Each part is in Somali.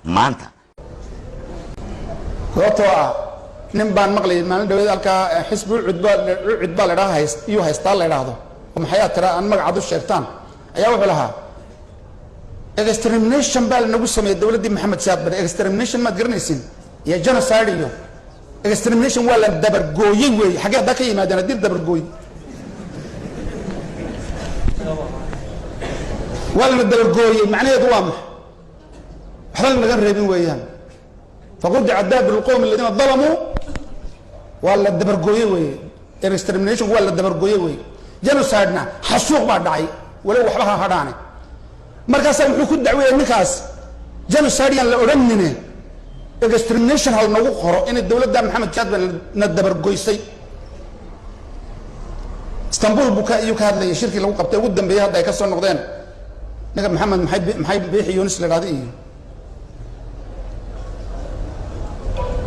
maanta sababtoo nin baan maqlay maalin dhaweed halkaa xisbi ucid baa ladhaa iyo haystaa la idhaahdo oo maxayaa tira aan magacaad u sheegtaan ayaa wuxuu lahaa extermination baa lanagu sameeyey dowladdii maxamed siyaad bare extermination maad garanaysin iyo genocide iyo extermination waa la dabargooyey weeye xaggee haddaa ka yimaadeen haddii dabargooy waa lana dabargooyey macnaheedu waa maxay waxba lanaga reebin weeyaan فقطع دابر القوم الذين ظلموا ولا دبرجويه وي extermination ولا دبرجويه وي جنوسايدنا حسوق ما دعي ولو وحبها هدانه markaas wuxuu ku dacweeyay ninkaas genocide la oranine extermination hal nagu qoro in dawladda maxamed jaad na dabargoysay Istanbul buka iyo ka hadlay shirkii lagu qabtay ugu dambeeyay hadda ay ka soo noqdeen ninka maxamed maxay bixi Yunus la raadiy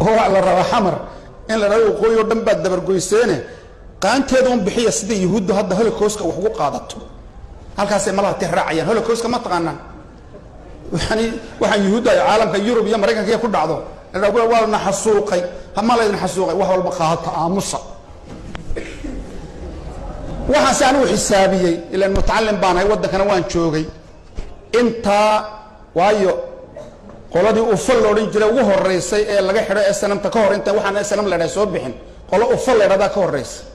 هو على الروا حمر إن الروا قوي ودم بعد دبر قويسينه قانت هذون بحية سدي يهود هذا هولوكوست وحقوق قادته هالكاسة ملا تهرعيا هولوكوست ما تقنا يعني وحن يهود عالم كيوروب يا أمريكا كي كل عضو الروا والنا حسوقي هم لا ينحسوقي وهو البقاء تآمصا وحسانو حسابي إلى المتعلم بانا يودك أنا وان شوقي أنت وايو qoladii uu fal loo jiray ugu horeysay ee laga xiray SNM-ta ka hor inta waxaan SNM la soo bixin qolo uu fal leeyahay ka horeysay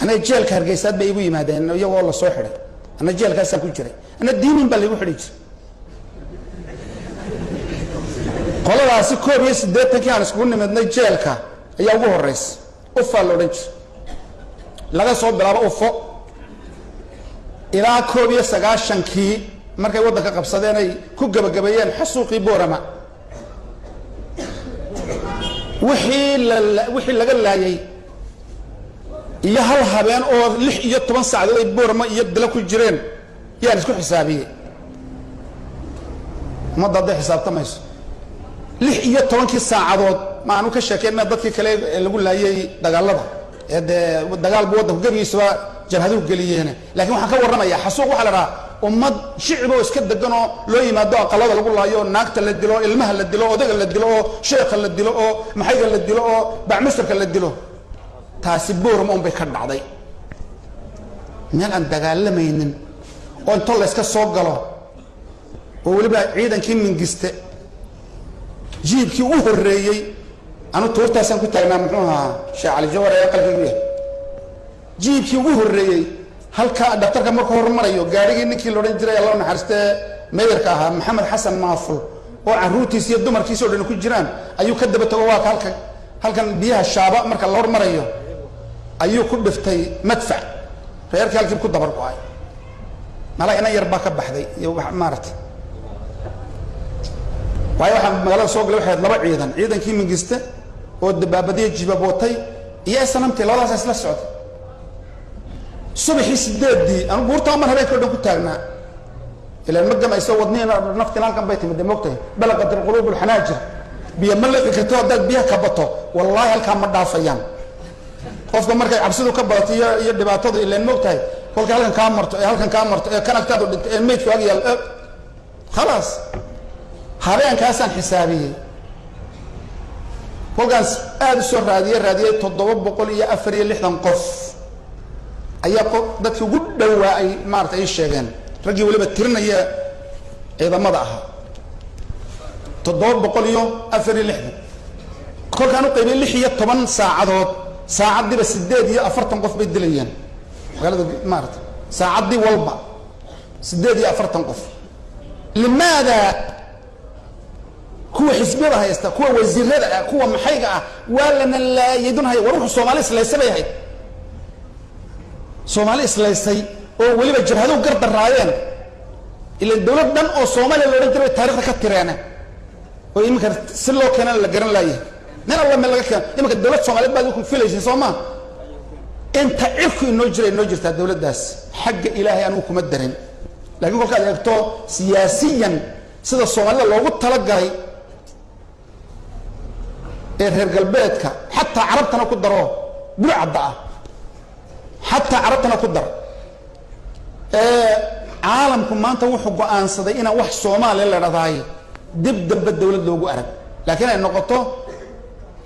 ana jeelka Hargeysa bay igu yimaadeen iyagoo la soo xiray ana jeelkaas ku jiray ana diinin baa lagu xiray qoladaasi koob iyo 80 aan isku nimadnay jeelka ayaa ugu horeysay u fal loo jiray laga soo bilaabo ufo ilaa koob iyo 90kii markay waddanka qabsadeen ay ku gabagabeeyeen xasuuqii boorama wixii laga laayay iyo hal habeen oo 6 iyo 10 saacadood ay boorama iyo dila ku jireen yaan isku xisaabiyay ma dad xisaabtamayso 6 iyo 10 saacadood ma aanu ka sheekeen dadkii kale lagu laayay dagaalada ee dagaal waddanku gabiisba jabhaduhu galiyeen laakiin waxaan ka warramayaa xasuuq waxa la raaa ummad shicib oo iska degan oo loo yimaado aqalada lagu laayo naagta la dilo ilmaha la dilo odaga la dilo sheekha la dilo oo maxayga la dilo oo bacmisarka la dilo taasi boorma bay ka dhacday meel aan dagaalamaynin oo inta la iska soo galo oo waliba ciidankii mingiste jiibkii u horeeyay anu toortaasan ku taagnaa muxuu ahaa Sheekh Ali Jawhar ee qalbiga jiibkii u horeeyay halka dhaqtarka markuu hormarayo gaarigii ninkii loo jiray Allah naxariistay meeyarka ahaa Maxamed Xasan Maaful oo caruurtiisa iyo dumarkiisa oo dhan ku jiraan ayuu ka daba tago waa halkan biyaha shaaba marka la hormarayo ayuu ku dhiftay madfac reerka halkii ku dabar go'ay malaa'ina yar baa ka baxday iyo wax maartay waxa magaalada soo galay waxay laba ciidankii mingiste oo dabaabadii jibabootay iyo sanamtii labadaas isla socday subaxii 8 aan buurta mar habeen ka dhan ku taagnaa ila magam ay soo wadneen naftina halkan bay timid moogtay balaqat alqulub alhanajir biya malaka ka too dad biya ka bato wallahi halka ma dhaafayaan qofka markay cabsidu ka badato iyo dhibaatada ila moogtay kolka halkan ka marto ee kan agtaadu dhintay ee meedku ag yaal خلاص habeenkaasaan xisaabiyay kolkaas aad soo raadiyay 764 qof ayaa dadkii ugu dhawaa ay maartay sheegeen ragii waliba tirinaya ciidamada ah 764 kolkaan u qaybay 6 iyo 10 saacadood saacadiiba 8 iyo 40 qof bay dilayeen magaalada maartay saacadii walba 8 iyo 40 qof limaada kuwa xisbiyada haysta kuwa wasiirada kuwa maxayga ah walana la yidunhay waruux Soomaali isleeysay Soomaali isleeysay oo waliba jabhadu gardaraayeen ila dawlad dhan oo Soomaali loo jiray taariikhda ka tireena oo imika si loo keenan la garan laayay nin Allah meel laga keen imika dawlad Soomaaliyeed baad ku filaysan Soomaa inta cirku inoo jirta dawladdaas xagga Ilaahay aanu kuma darin laakiin kolka eegto siyaasiyan sida Soomaalida loogu talagalay reer galbeedka hatta carabtana ku daro burcada hatta carabtana ku dar caalamku maanta wuxuu go'aansaday in wax Soomaali la dhadaayo dib dambe dawlad loogu arag laakiin ay noqoto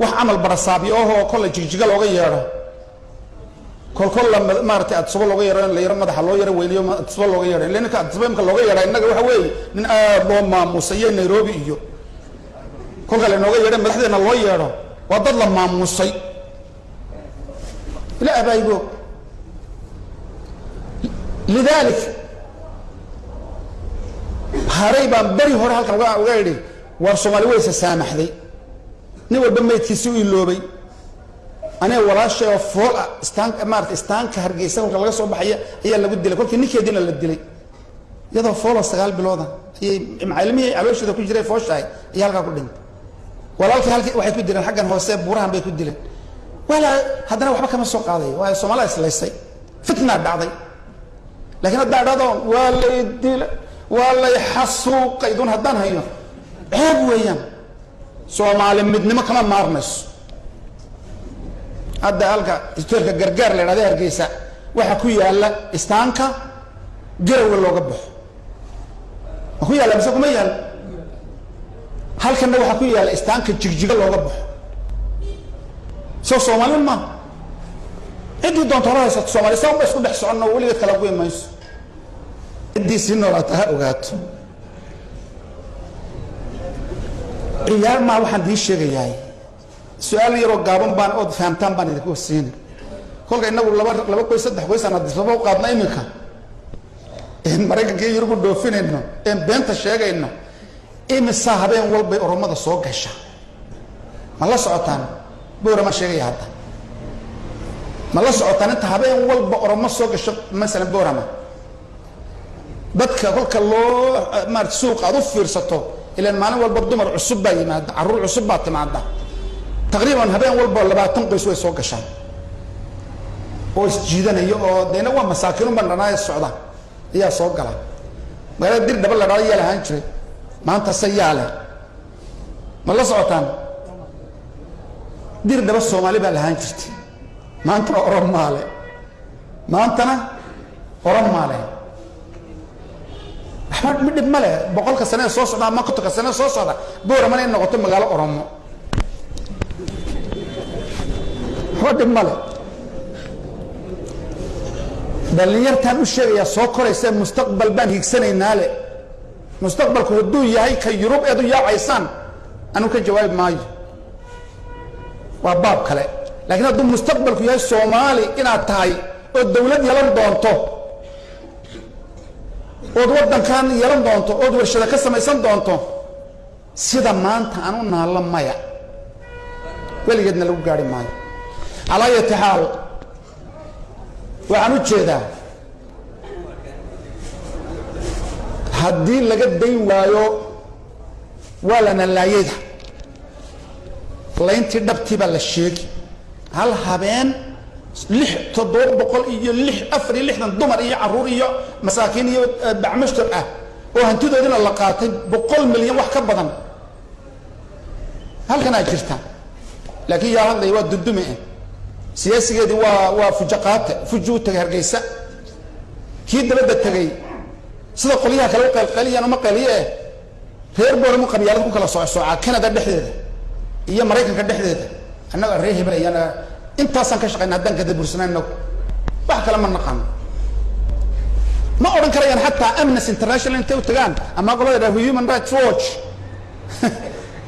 wax amal barasaabyo oo kol jigjiga looga yeero kol la maartay adsabo looga yeero la yaro madaxa loo yaro weyniyo adsabo looga yeero leenka adsabo looga yeero inaga waxa weey nin aad loo maamusay Nairobi iyo kol kale nooga yeero madaxdeena loo yeero waa dad la maamusay ila abaygo lidalik harayba bari hore halkan uga yiri war Soomaali way saamaxday nin walba meedkiisu iloobay أنا ولا شيء فول استانك هرجيسة ولا قصة بحية هي اللي بدي لكل كنيك يدينا اللي بدي لي يده فول استقال بلوده هي معلمي على وش ده كل جري فوش هاي يالك كلين ولا هالك واحد بدي لنا حقا هو سب برهان بيكدي لنا ولا هذا واحد كم السوق هذا وهاي الصومالي سلسي فتنة بعضي لكن الدار هذا ولا يدي ولا يحسوق يدون هدان هينا عيب ويان صومالي مدني ما كمان مارنس هذا هالك استورك جرجر لنا ده هرجيسة وحكوية هلا استانكا جروا ولا قبح أخويا هلا مسكوا ميال هل كنا وحكوية هلا استانكا جيجيجا ولا قبح سو سومالي ما إدي دون ترى سومالي سو بس كل بحث عنه ولي يتكلموا ما يس إدي سنة ولا تهرجات عيال ما واحد يشيء جاي سؤال يروق قابن بان أود فهمتان بان يدكوا السين كل إنه لبا كويس صدق كويس أنا دفعوا قابنا إمك إن مريك كي يروقوا دوفين إنه إن بنت الشيء إنه إم الصاحبين والبي أرمى الصوق هشة ما الله سعطان بورا ما شيء هذا ما الله سعطان أنت هبين والبي أرمى الصوق هشة مثلا بورا ما بدك كل كلو ما تسوق أضف فرصته إلى المعنى والبي دمر عصبة يماد عرور عصبة تماده تقريبا هبين والبا لبا تنقص way soo gashaan oo isjiidanayo oo deena waa masaakiin u bananaay socda ayaa soo gala magaalada dir daba la dhaliya lahaan jiray maanta sayaale ma la socotaan dir daba Soomaali baa lahaan jirtay maanta Oromaale maantana Oromaale ahmad midib male boqolka sano soo socda ma qodka sano soo socda boora ma inay noqoto magaalo Oromo هذا المال دلنيار تانو الشيء يا سكر يصير مستقبل بان يكسر الناله مستقبل كهدو يهاي كيوروب يدو يا عيسان أنا كجواب ماي وباب كله لكن هذا مستقبل كيا الصومالي إن أتاي الدولة يلون دونتو أدوار كان يلون دونتو أدوار الشركة سميسان دونتو سيدا ما أنت أنا نعلم مايا ولي جدنا لو قاري ماي على أي حال وعنو جدا هدين لقد دين وايو ولا نلايد لا انت دبتي بالشيك هل هبين لح تدور بقول إيه لح أفري لح ندمر إيه عرورية مساكين إيه بعمشتر وهنتو دين اللقاطين بقول مليون واحد كبدن هل كان أجرتها لكن يا الله يود الدماء سياسي دي وفجقات فجوت هرجيسة كيد بدأ تجي صدق قليها كلو قليا أنا ما قليا غير بورمو قبيلة كلا صاع كندا دحدة هي أمريكا كدحدة أنا أريه بلي أنا أنت أصلا كشقين هدان كده برسنان نو بحكي لما نقام ما أورن كريان حتى أمنس انترناشنال أنت وتجان أما أقول له هيومن رايتس ووتش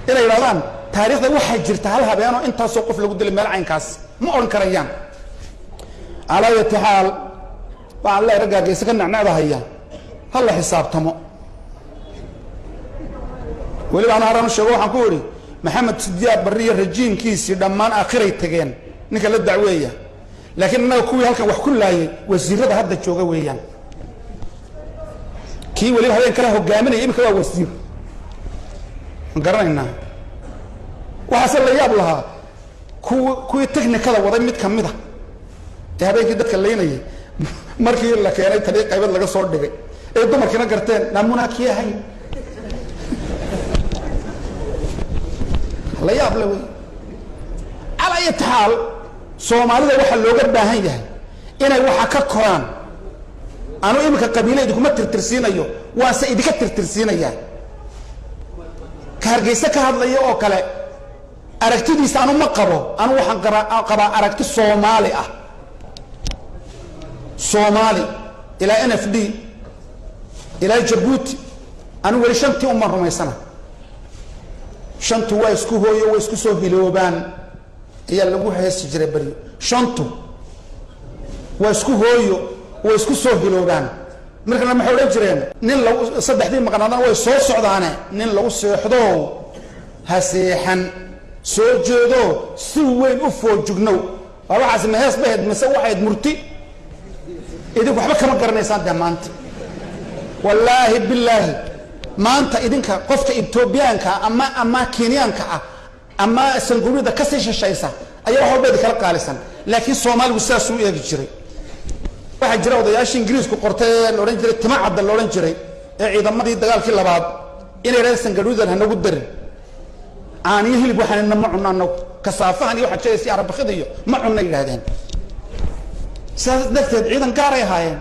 إلى إيران تاريخ ده واحد جرتها لها بيانو أنت سوقف لقد المال عين كاس ما أورن كريان على أي حال وعلى الله رجع جيسك النعناع هي هلا حساب تمو ولي أنا أرى الشروح أقولي محمد سدياب برية رجين كيس دمان آخره تجين نكال الدعوية لكن أنا كوي هالك وحكل لاي وزير هذا هذا الجوجا ويان كي ولي هذا كله جامني إيه مكوا وزير قررنا وحصل لي يابلها كوي تكنيك هذا وضع ميت كم ده هذا كده كلينا مركي الله كياني طريق قبل لقى صور دقي إيه ده مركينا قرتين نمونا كيا هاي لا يابلوي على أي حال سومالي ده واحد لوجد بهاي إنا واحد كقران أنا إيه مكقبيلة يدكم ترترسين أيوه واسيدك ترترسين أياه hargeysa ka hadlaya oo kale aragtidiisa anu ma qabo anu waxaan qabaa aragti Soomaali ah Soomaali ila NFD ila Djibouti anu wali shantii uma rumaysana shantu waa isku hooyo waa isku soo hiloobaan ayaa lagu heesi jiray bari shantu waa isku hooyo waa isku soo hiloobaan markana maxay oran jireen nin lagu saddexdii maqnaadana way soo socdaane nin lagu seexdo ha seexan soo jeedo si weyn u foojugnow waxaas ma hees bahed mise waxayd murti idinku waxba kama garanaysaan maanta wallaahi billaahi maanta idinka qofka Etoobiyaanka ama Kenyaanka ama Sangurida ka sii shashaysa ayaa wax walba kala qaalisan laakiin Soomaaligu saas u eegi jiray waxa jira odayaasha Ingiriisku qortay looran jiray timacada looran jiray ee ciidamadii dagaalkii labaad inay reer Sangurida hanagu darin aaniyo hilib waxaan ma cunano kasaafahan iyo waxa jeeyay si arab khidiyo ma cunna yiraahdeen saas dadkeed ciidan gaar ay haayeen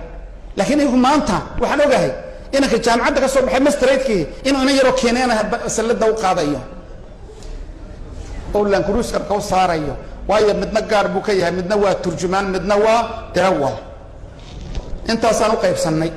laakiin iyagu maanta waxaan ogahay inanka jaamacadda ka soo baxay masteradkii inuu yaro keenana salada u qaadayo oo lan kuruuska ka saarayo waayo midna gaar buu ka yahay midna waa turjumaan midna waa darawal intaas aan u qaybsanay